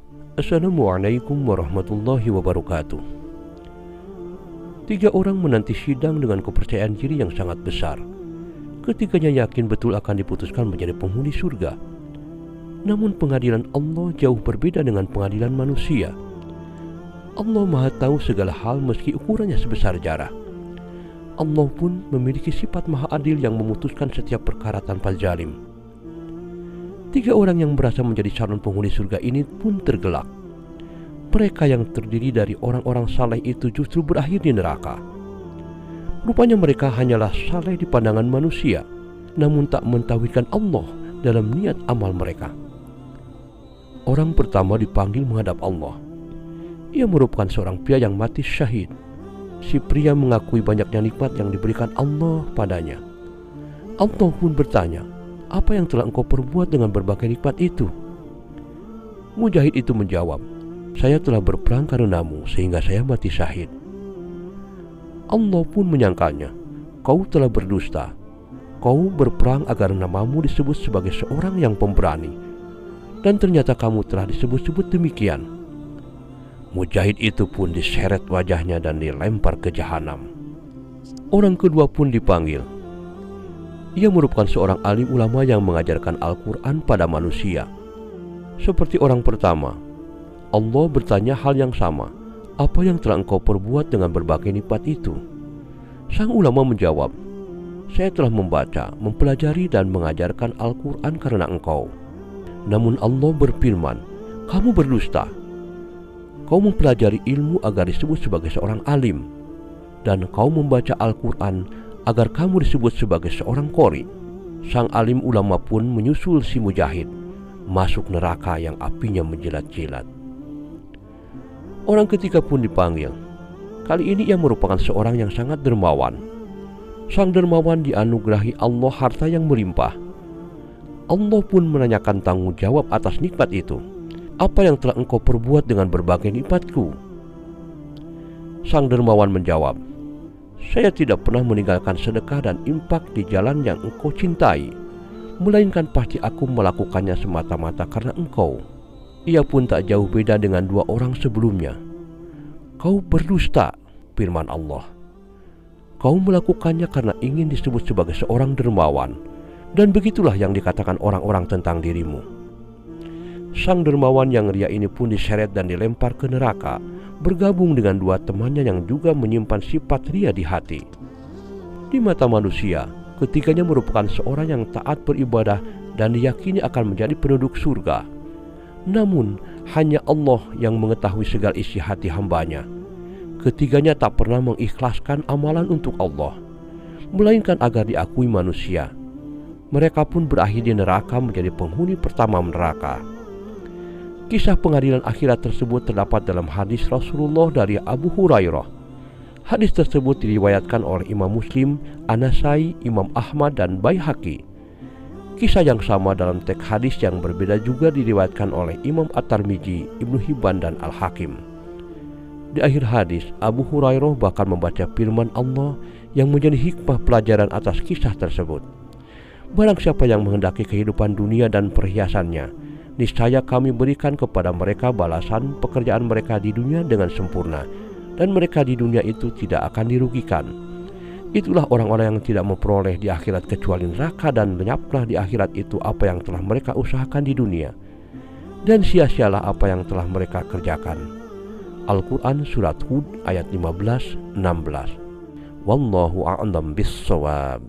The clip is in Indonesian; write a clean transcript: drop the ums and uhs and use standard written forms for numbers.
Assalamualaikum warahmatullahi wabarakatuh. 3 orang menanti sidang dengan kepercayaan diri yang sangat besar. Ketiganya yakin betul akan diputuskan menjadi penghuni surga. Namun pengadilan Allah jauh berbeda dengan pengadilan manusia. Allah Maha tahu segala hal meski ukurannya sebesar jarah. Allah pun memiliki sifat Maha Adil yang memutuskan setiap perkara tanpa zalim. 3 orang yang berasa menjadi calon penghuni surga ini pun tergelak. Mereka yang terdiri dari orang-orang saleh itu justru berakhir di neraka. Rupanya mereka hanyalah saleh di pandangan manusia, namun tak mentauhidkan Allah dalam niat amal mereka. Orang pertama dipanggil menghadap Allah. Ia merupakan seorang pria yang mati syahid. Si pria mengakui banyaknya nikmat yang diberikan Allah padanya. Allah pun bertanya, "Apa yang telah engkau perbuat dengan berbagai nikmat itu?" Mujahid itu menjawab, "Saya telah berperang karenamu sehingga saya mati syahid." Allah pun menyangkalnya, "Kau telah berdusta. Kau berperang agar namamu disebut sebagai seorang yang pemberani, dan ternyata kamu telah disebut-sebut demikian." Mujahid itu pun diseret wajahnya dan dilempar ke jahanam. Orang kedua pun dipanggil. Ia merupakan seorang alim ulama yang mengajarkan Al-Quran pada manusia. Seperti orang pertama, Allah bertanya hal yang sama, "Apa yang telah engkau perbuat dengan berbagai nikmat itu?" Sang ulama menjawab, "Saya telah membaca, mempelajari dan mengajarkan Al-Quran karena engkau." Namun Allah berfirman, "Kamu berdusta. Kau mempelajari ilmu agar disebut sebagai seorang alim, dan kau membaca Al-Quran agar kamu disebut sebagai seorang qori." Sang alim ulama pun menyusul si Mujahid masuk neraka yang apinya menjilat-jilat. Orang ketiga pun dipanggil. Kali ini ia merupakan seorang yang sangat dermawan. Sang dermawan dianugerahi Allah harta yang melimpah. Allah pun menanyakan tanggung jawab atas nikmat itu. "Apa yang telah engkau perbuat dengan berbagai nikmatku?" Sang dermawan menjawab, "Saya tidak pernah meninggalkan sedekah dan infak di jalan yang engkau cintai, melainkan pasti aku melakukannya semata-mata karena engkau." Ia pun tak jauh beda dengan 2 orang sebelumnya. "Kau berdusta," firman Allah. "Kau melakukannya karena ingin disebut sebagai seorang dermawan, dan begitulah yang dikatakan orang-orang tentang dirimu." Sang dermawan yang ria ini pun diseret dan dilempar ke neraka, bergabung dengan 2 temannya yang juga menyimpan sifat ria di hati. Di mata manusia, ketiganya merupakan seorang yang taat beribadah dan diyakini akan menjadi penduduk surga. Namun, hanya Allah yang mengetahui segala isi hati hambanya. Ketiganya tak pernah mengikhlaskan amalan untuk Allah, melainkan agar diakui manusia. Mereka pun berakhir di neraka menjadi penghuni pertama neraka. Kisah pengadilan akhirat tersebut terdapat dalam hadis Rasulullah dari Abu Hurairah. Hadis tersebut diriwayatkan oleh Imam Muslim, An-Nasai, Imam Ahmad, dan Baihaqi. Kisah yang sama dalam teks hadis yang berbeda juga diriwayatkan oleh Imam At-Tirmidzi, Ibnu Hibban, dan Al-Hakim. Di akhir hadis, Abu Hurairah bahkan membaca firman Allah yang menjadi hikmah pelajaran atas kisah tersebut. "Barang siapa yang menghendaki kehidupan dunia dan perhiasannya, niscaya kami berikan kepada mereka balasan pekerjaan mereka di dunia dengan sempurna, dan mereka di dunia itu tidak akan dirugikan. Itulah orang-orang yang tidak memperoleh di akhirat kecuali neraka, dan lenyaplah di akhirat itu apa yang telah mereka usahakan di dunia, dan sia-sialah apa yang telah mereka kerjakan." Al-Quran Surat Hud ayat 15-16. Wallahu a'lam bissawab.